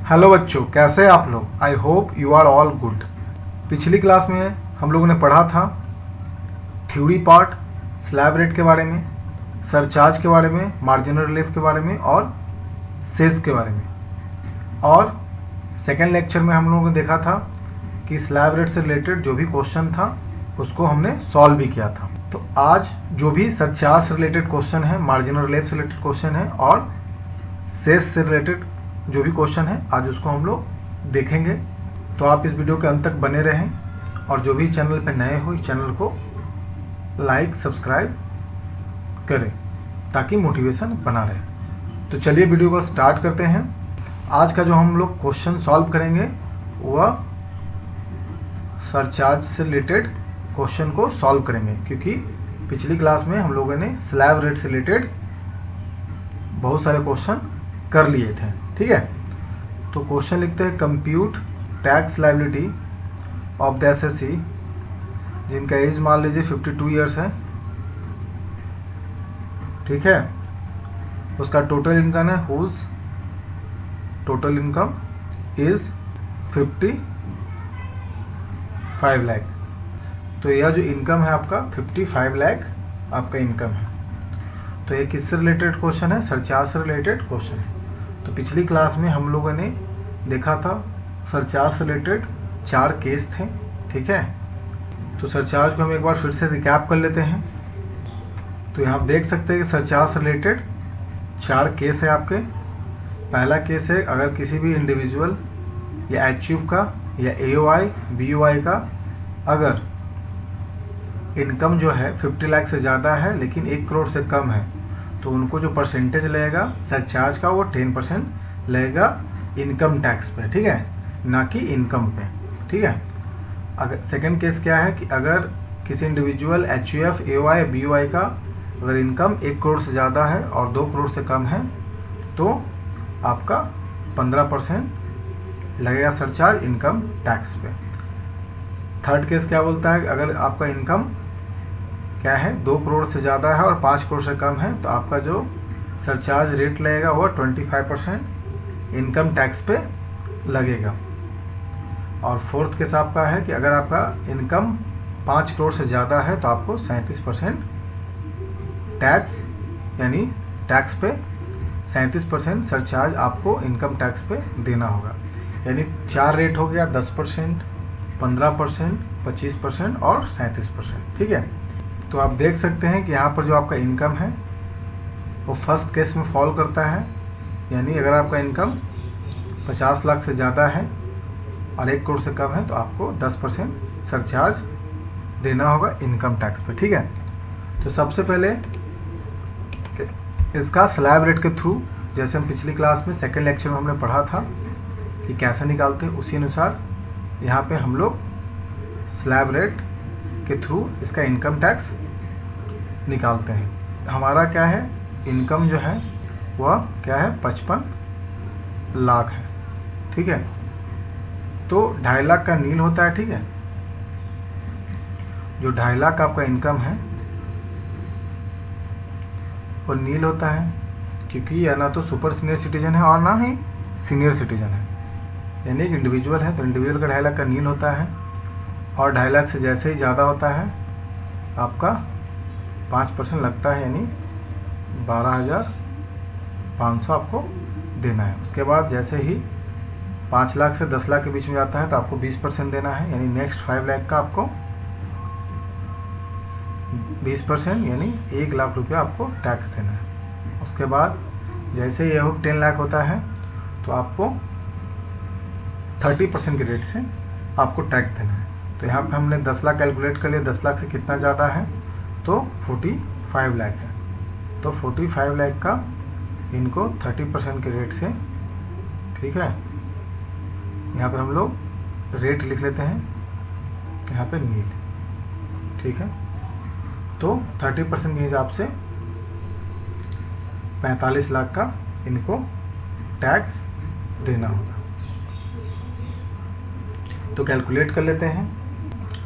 Hello बच्चों, कैसे हैं आप लोग। I hope you are all good. पिछली क्लास में हम लोगों ने पढ़ा था थ्योरी पार्ट, स्लैब रेट के बारे में, सरचार्ज के बारे में, मार्जिनल रिलीफ के बारे में और सेस के बारे में। और सेकेंड लेक्चर में हम लोगों ने देखा था कि स्लैब रेट से रिलेटेड जो भी क्वेश्चन था उसको हमने सॉल्व भी किया था। तो आज जो भी सरचार्ज से रिलेटेड क्वेश्चन है, मार्जिनल रिलीफ से रिलेटेड क्वेश्चन है और सेस से रिलेटेड जो भी क्वेश्चन है, आज उसको हम लोग देखेंगे। तो आप इस वीडियो के अंत तक बने रहें और जो भी चैनल पे नए हो इस चैनल को लाइक सब्सक्राइब करें ताकि मोटिवेशन बना रहे। तो चलिए वीडियो को स्टार्ट करते हैं। आज का जो हम लोग क्वेश्चन सॉल्व करेंगे वह सरचार्ज से रिलेटेड क्वेश्चन को सॉल्व करेंगे, क्योंकि पिछली क्लास में हम लोगों ने स्लैब रेट से रिलेटेड बहुत सारे क्वेश्चन कर लिए थे। ठीक है, तो क्वेश्चन लिखते हैं compute tax liability of the SSC जिनका एज मान लीजिए 52 ईयर्स है। ठीक है, उसका टोटल इनकम है whose total income is 55 lakh. तो यह जो इनकम है आपका 55 लाख आपका इनकम है। तो ये किससे रिलेटेड क्वेश्चन है? सरचार्ज से रिलेटेड क्वेश्चन है। तो पिछली क्लास में हम लोगों ने देखा था सरचार्ज से रिलेटेड 4 केस थे। ठीक है, तो सरचार्ज को हम एक बार फिर से रिकैप कर लेते हैं। तो यहाँ आप देख सकते हैं कि सरचार्ज से रिलेटेड 4 केस है आपके। पहला केस है अगर किसी भी इंडिविजुअल या एचयू का या एओआई बीओआई का अगर इनकम जो है 50 लाख से ज़्यादा है लेकिन 1 करोड़ से कम है, तो उनको जो परसेंटेज लगेगा सरचार्ज का वो 10% लगेगा इनकम टैक्स पे। ठीक है, ना कि इनकम पे। ठीक है, अगर सेकंड केस क्या है कि अगर किसी इंडिविजुअल एचयूएफ एओआई बीओआई का अगर इनकम 1 करोड़ से ज़्यादा है और 2 करोड़ से कम है तो आपका 15% लगेगा सरचार्ज इनकम टैक्स पे। थर्ड केस क्या बोलता है कि अगर आपका इनकम क्या है 2 करोड़ से ज़्यादा है और 5 करोड़ से कम है तो आपका जो सरचार्ज रेट लगेगा वो 25% इनकम टैक्स पे लगेगा। और फोर्थ केस आपका है कि अगर आपका इनकम 5 करोड़ से ज़्यादा है तो आपको 37% टैक्स यानी टैक्स पे 37% सरचार्ज आपको इनकम टैक्स पे देना होगा। यानी 4 रेट हो गया 10%, 15%, 25% और 37%। ठीक है, तो आप देख सकते हैं कि यहाँ पर जो आपका इनकम है वो फर्स्ट केस में फॉल करता है। यानी अगर आपका इनकम 50 लाख से ज़्यादा है और 1 करोड़ से कम है तो आपको 10% सरचार्ज देना होगा इनकम टैक्स पे। ठीक है, तो सबसे पहले इसका स्लैब रेट के थ्रू, जैसे हम पिछली क्लास में सेकेंड लेक्चर में हमने पढ़ा था कि कैसे निकालते हैं, उसी अनुसार यहाँ पे हम लोग स्लैब रेट के थ्रू इसका इनकम टैक्स निकालते हैं। हमारा क्या है, इनकम जो है वह क्या है 55 लाख है। ठीक है, तो 2.5 लाख का नील होता है। ठीक है, जो 2.5 लाख आपका इनकम है वो नील होता है, क्योंकि यह ना तो सुपर सीनियर सिटीजन है और ना ही सीनियर सिटीजन है। यानी एक इंडिविजुअल है तो इंडिविजुअल का 2.5 लाख का नील होता है और 2.5 लाख से जैसे ही ज़्यादा होता है आपका 5% लगता है, यानी 12,500 आपको देना है। उसके बाद जैसे ही 5 लाख से 10 लाख के बीच में जाता है तो आपको 20% देना है, यानी नेक्स्ट 5 लाख का आपको 20% यानी 1 लाख रुपया आपको टैक्स देना है। उसके बाद जैसे ही यह 10 लाख होता है तो आपको 30% के रेट से आपको टैक्स देना है। तो यहाँ पे हमने 10 लाख कैलकुलेट कर लिया, 10 लाख से कितना ज़्यादा है तो 45 लाख है। तो 45 लाख का इनको 30% के रेट से, ठीक है, यहाँ पे हम लोग रेट लिख लेते हैं यहाँ पे नील। ठीक है, तो 30% के हिसाब से 45 लाख का इनको टैक्स देना होगा। तो कैलकुलेट कर लेते हैं।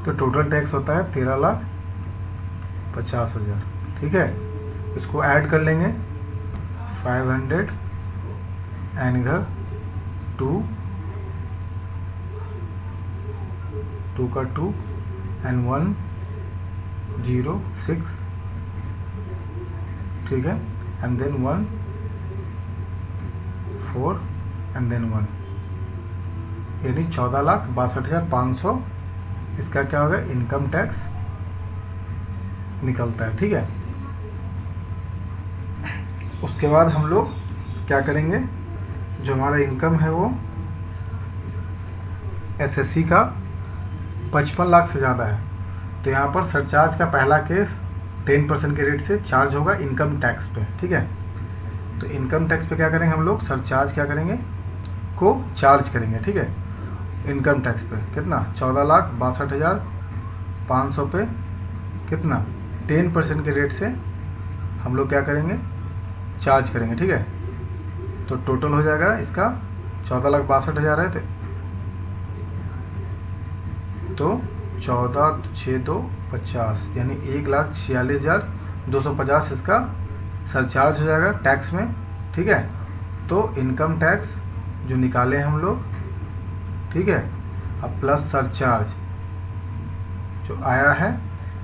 तो टोटल टैक्स होता है 13,50,000। ठीक है, इसको ऐड कर लेंगे 500 एंड इधर 2 का 2 एंड 1 0 6, ठीक है, एंड देन 1 4 एंड देन 1, यानी 14,62,500 इसका क्या होगा, इनकम टैक्स निकलता है। ठीक है, उसके बाद हम लोग क्या करेंगे, जो हमारा इनकम है वो एसएससी का 55 लाख से ज़्यादा है, तो यहाँ पर सरचार्ज का पहला केस 10% के रेट से चार्ज होगा इनकम टैक्स पे। ठीक है, तो इनकम टैक्स पे क्या करेंगे हम लोग, सरचार्ज क्या करेंगे को चार्ज करेंगे। ठीक है, इनकम टैक्स पे कितना, 14,62,500 पे कितना 10% के रेट से हम लोग क्या करेंगे, चार्ज करेंगे। ठीक है, तो टोटल हो जाएगा इसका 14,62,000 है, तो 14,650 यानी 1,46,250 इसका सरचार्ज हो जाएगा टैक्स में। ठीक है, तो इनकम टैक्स जो निकाले हम लोग, ठीक है, अब प्लस सरचार्ज जो आया है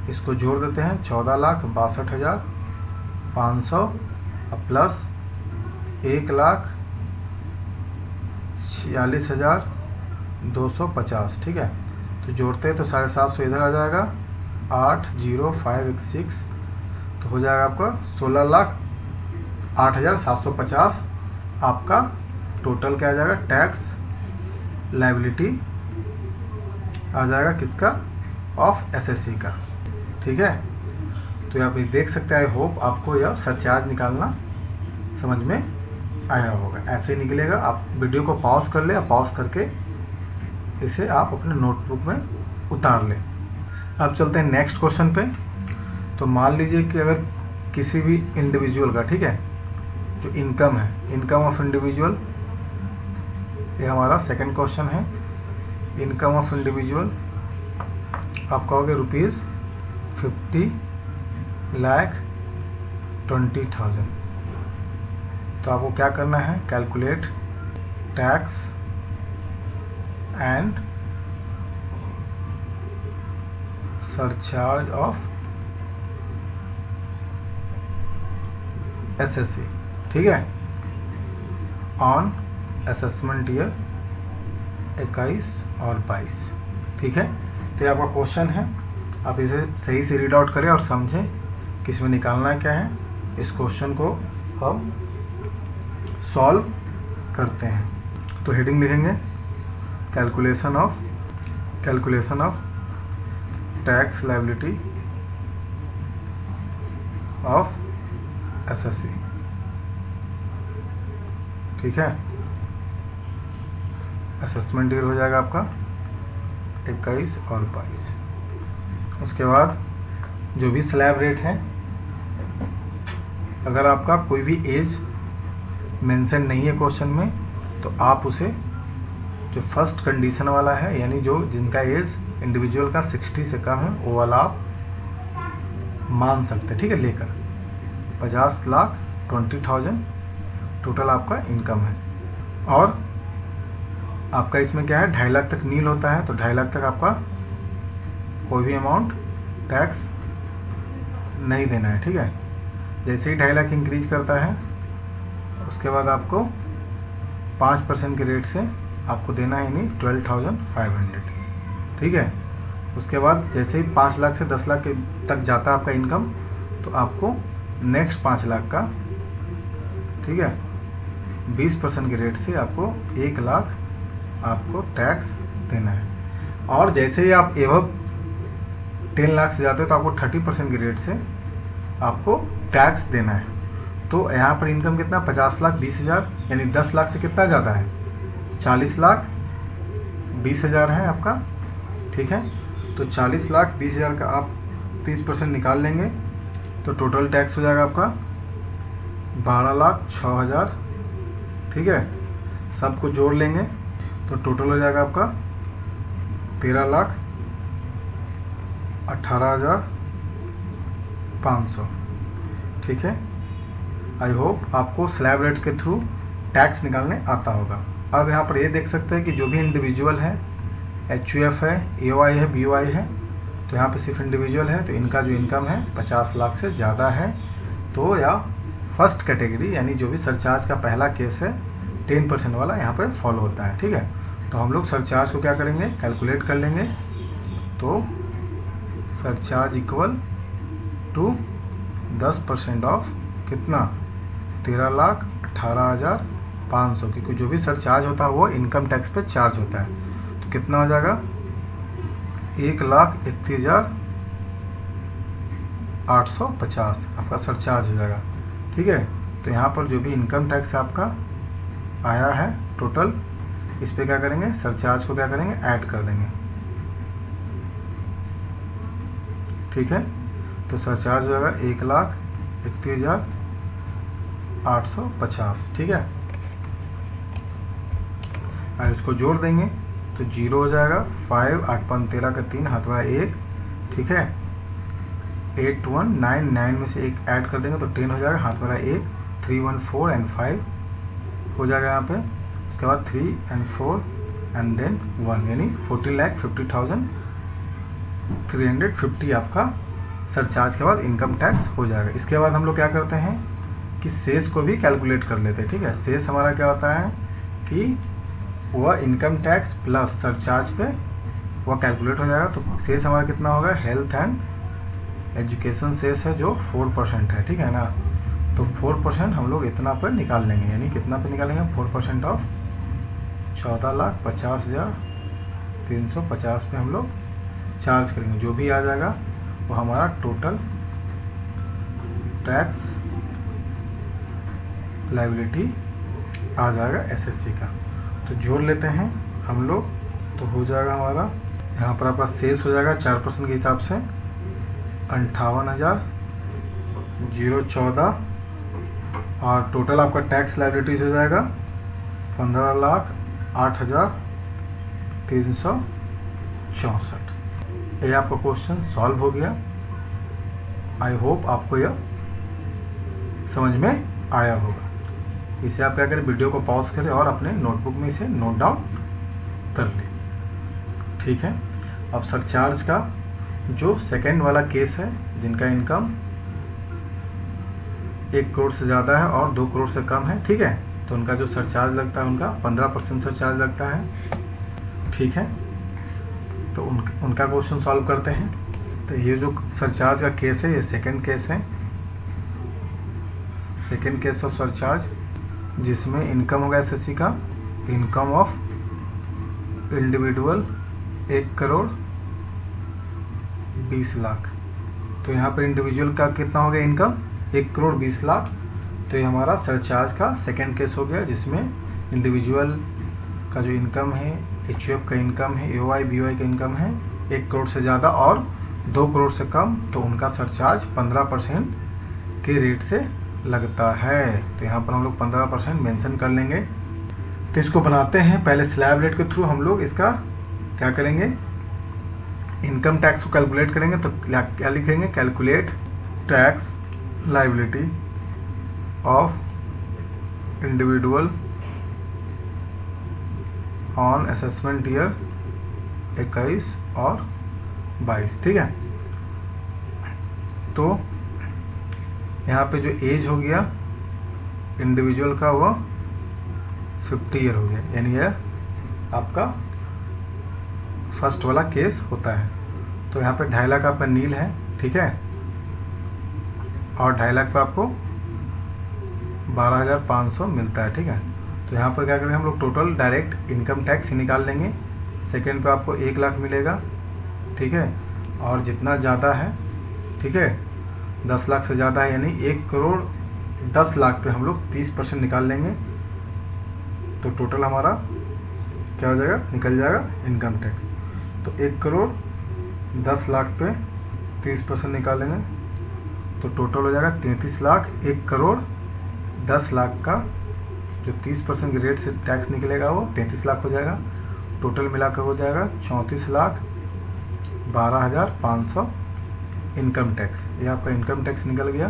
इसको जोड़ देते हैं, 14,62,500 अब प्लस 1,46,250। ठीक है, तो जोड़ते हैं तो 750 इधर आ जाएगा, 80516, तो हो जाएगा आपका 16,08,750 आपका टोटल क्या आ जाएगा, टैक्स लायबिलिटी आ जाएगा किसका, ऑफ एसएससी का। ठीक है, तो आप देख सकते हैं, आई होप आपको यह सरचार्ज निकालना समझ में आया होगा। ऐसे ही निकलेगा, आप वीडियो को पॉज कर ले, और पॉज करके इसे आप अपने नोटबुक में उतार लें। अब चलते हैं नेक्स्ट क्वेश्चन पे। तो मान लीजिए कि अगर किसी भी इंडिविजुअल का, ठीक है, जो इनकम है, इनकम ऑफ इंडिविजुअल, ये हमारा सेकंड क्वेश्चन है। इनकम ऑफ इंडिविजुअल आप कहोगे ₹50,20,000, तो आपको क्या करना है, calculate tax and surcharge of SSC. ठीक है, ऑन असेसमेंट ईयर 21 और 22। ठीक है, तो ये आपका क्वेश्चन है, आप इसे सही से रीड आउट करें और समझें कि इसमें निकालना क्या है। इस क्वेश्चन को हम सॉल्व करते हैं। तो हेडिंग लिखेंगे, calculation of tax liability of SSC. ठीक है, असेसमेंट ईयर हो जाएगा आपका 21 और 22। उसके बाद जो भी स्लैब रेट है, अगर आपका कोई भी एज मेंशन नहीं है क्वेश्चन में, तो आप उसे जो फर्स्ट कंडीशन वाला है, यानी जो जिनका एज इंडिविजुअल का 60 से कम है, वो वाला आप मान सकते हैं। ठीक है, लेकर 50,20,000 टोटल आपका इनकम है, और आपका इसमें क्या है, 2.5 लाख तक नील होता है, तो 2.5 लाख तक आपका कोई भी अमाउंट टैक्स नहीं देना है। ठीक है, जैसे ही 2.5 लाख इंक्रीज करता है, उसके बाद आपको 5% के रेट से आपको देना है, नहीं 12,500। ठीक है, उसके बाद जैसे ही 5 लाख से 10 लाख तक जाता है आपका इनकम, तो आपको नेक्स्ट 5 लाख का, ठीक है, 20% के रेट से आपको 1 लाख आपको टैक्स देना है। और जैसे ही आप एवब 10 लाख से जाते हो, तो आपको 30% के रेट से आपको टैक्स देना है। तो यहाँ पर इनकम कितना, 50,20,000, यानी 10 लाख से कितना ज़्यादा है, 40,20,000 है आपका। ठीक है, तो 40,20,000 का आप 30% निकाल लेंगे, तो टोटल टैक्स हो जाएगा आपका 12,06,000। ठीक है, सबको जोड़ लेंगे तो टोटल हो जाएगा आपका 13,18,500। ठीक है, आई होप आपको स्लैब रेट के थ्रू टैक्स निकालने आता होगा। अब यहाँ पर ये देख सकते हैं कि जो भी इंडिविजुअल है, HUF है, AOI है, BOI है, तो यहाँ पे सिर्फ इंडिविजुअल है, तो इनका जो इनकम है 50 लाख से ज़्यादा है, तो या फर्स्ट कैटेगरी यानी जो भी सरचार्ज का पहला केस है 10% वाला यहाँ पे फॉलो होता है। ठीक है, तो हम लोग सरचार्ज को क्या करेंगे, कैलकुलेट कर लेंगे। तो सरचार्ज इक्वल टू 10% ऑफ कितना, 13,18,500, क्योंकि जो भी सरचार्ज होता है वो इनकम टैक्स पे चार्ज होता है। तो कितना हो जाएगा, 1,31,850 आपका सरचार्ज हो जाएगा। ठीक है, तो यहाँ पर जो भी इनकम टैक्स आपका आया है टोटल, इस पे क्या करेंगे, सरचार्ज को क्या करेंगे, ऐड कर देंगे। ठीक है, तो सरचार्ज हो जाएगा 1,31,850। ठीक है, और इसको जोड़ देंगे तो 0 हो जाएगा, 5 8 5 13 का 3 हाथ वाला 1। ठीक है, 8199 में से 1 ऐड कर देंगे तो 10 हो जाएगा, हाथ वाला 1, 3 1 4 एंड 5 हो जाएगा यहाँ पे। उसके बाद 3 एंड 4 एंड देन 1, यानी 40,50,350 आपका सरचार्ज के बाद इनकम टैक्स हो जाएगा। इसके बाद हम लोग क्या करते हैं कि शेष को भी कैलकुलेट कर लेते हैं। ठीक है, शेष हमारा क्या होता है कि वह इनकम टैक्स प्लस सरचार्ज पे वह कैलकुलेट हो जाएगा। तो शेष हमारा कितना होगा, हेल्थ एंड एजुकेशन शेष है जो 4% है। ठीक है ना, तो 4% हम लोग इतना पर निकाल लेंगे, यानी कितना पे निकालेंगे, 4% ऑफ 14,50,350 पे हम लोग चार्ज करेंगे। जो भी आ जाएगा वो हमारा टोटल टैक्स लायबिलिटी आ जाएगा SSC का। तो जोड़ लेते हैं हम लोग, तो हो जाएगा हमारा यहाँ पर आपका शेष हो जाएगा 4% के हिसाब से 58,014, और टोटल आपका टैक्स लायबिलिटीज हो जाएगा 15,08,364। ये आपका क्वेश्चन सॉल्व हो गया। आई होप आपको यह समझ में आया होगा। इसे आप क्या करें, वीडियो को पॉज करें और अपने नोटबुक में इसे नोट डाउन कर लें। ठीक है, अब सरचार्ज का जो सेकंड वाला केस है, जिनका इनकम 1 करोड़ से ज़्यादा है और 2 करोड़ से कम है, ठीक है, तो उनका जो सरचार्ज लगता है उनका 15% सरचार्ज लगता है। ठीक है, तो उनका क्वेश्चन सॉल्व करते हैं। तो ये जो सरचार्ज का केस है ये सेकंड केस है, सेकंड केस ऑफ सरचार्ज, जिसमें इनकम होगा SSC का, इनकम ऑफ इंडिविजुअल 1,20,00,000। तो यहाँ पर इंडिविजुअल का कितना हो गया इनकम, 1,20,00,000। तो ये हमारा सरचार्ज का सेकंड केस हो गया, जिसमें इंडिविजुअल का जो इनकम है, HUF का इनकम है, AOI BOI का इनकम है 1 करोड़ से ज़्यादा और 2 करोड़ से कम, तो उनका सरचार्ज 15% के रेट से लगता है। तो यहाँ पर हम लोग 15% मेंशन कर लेंगे। तो इसको बनाते हैं, पहले स्लैब रेट के थ्रू हम लोग इसका क्या करेंगे, इनकम टैक्स को कैलकुलेट करेंगे। तो क्या लिखेंगे, calculate tax liability of individual on assessment year 21 और 22। ठीक है, तो यहाँ पे जो एज हो गया इंडिविजुअल का वो 50 ईयर हो गया, यानी यह आपका फर्स्ट वाला केस होता है। तो यहाँ पे 2.5 लाख आपका नील है, ठीक है, और 2.5 लाख पे आपको 12,500 मिलता है। ठीक है, तो यहाँ पर क्या करेंगे हम लोग, टोटल डायरेक्ट इनकम टैक्स ही निकाल लेंगे। सेकेंड पे आपको 1 लाख मिलेगा, ठीक है, और जितना ज़्यादा है, ठीक है, 10 लाख से ज़्यादा है, यानी 1,10,00,000 पे हम लोग 30% निकाल लेंगे। तो टोटल हमारा क्या हो जाएगा, निकल जाएगा इनकम टैक्स। तो 1,10,00,000 पे 30% निकालेंगे तो टोटल हो जाएगा 33 लाख। 1,10,00,000 का जो 30% के रेट से टैक्स निकलेगा वो 33 लाख हो जाएगा। टोटल मिलाकर हो जाएगा 34,12,500 इनकम टैक्स। ये आपका इनकम टैक्स निकल गया।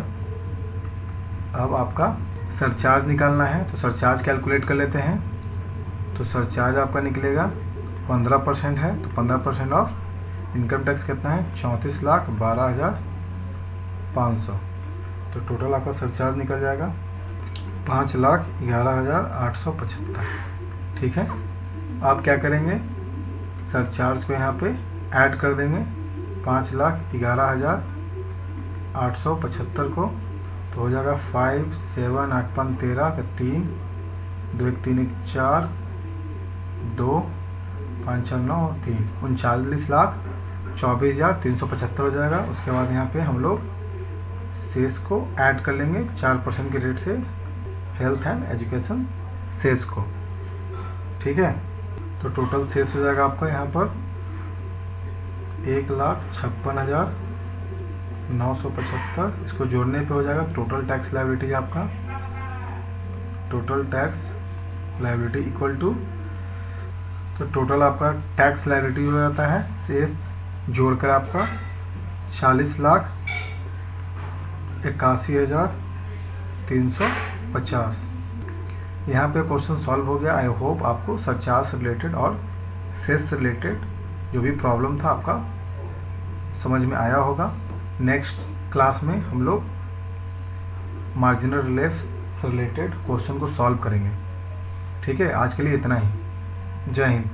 अब आपका सरचार्ज निकालना है, तो सरचार्ज कैलकुलेट कर लेते हैं। तो सरचार्ज आपका निकलेगा 15% है, तो 15% ऑफ इनकम टैक्स कितना है 34,12,500। तो टोटल आपका सरचार्ज निकल जाएगा 5,11,875। ठीक है, आप क्या करेंगे, सरचार्ज को यहाँ पे ऐड कर देंगे 5,11,875 को, तो हो जाएगा 5 7 8 5 13 का 3 2 1 3 1 4 2 5 6 9 3 39,24,375 हो जाएगा। उसके बाद यहाँ पे हम लोग सेस को ऐड कर लेंगे 4% के रेट से, हेल्थ एंड एजुकेशन सेस को। ठीक है, तो टोटल सेस हो जाएगा आपका यहाँ पर 1,56,975। इसको जोड़ने पे हो जाएगा टोटल टैक्स लायबिलिटी आपका, total tax liability equal to, तो टोटल आपका टैक्स लायबिलिटी हो जाता है सेस जोड़कर आपका 40,81,350। यहाँ पे क्वेश्चन सॉल्व हो गया। आई होप आपको सरचार्ज से रिलेटेड और सेस से रिलेटेड जो भी प्रॉब्लम था आपका समझ में आया होगा। नेक्स्ट क्लास में हम लोग मार्जिनल रिलीफ से रिलेटेड क्वेश्चन को सॉल्व करेंगे। ठीक है, आज के लिए इतना ही। जय हिंद।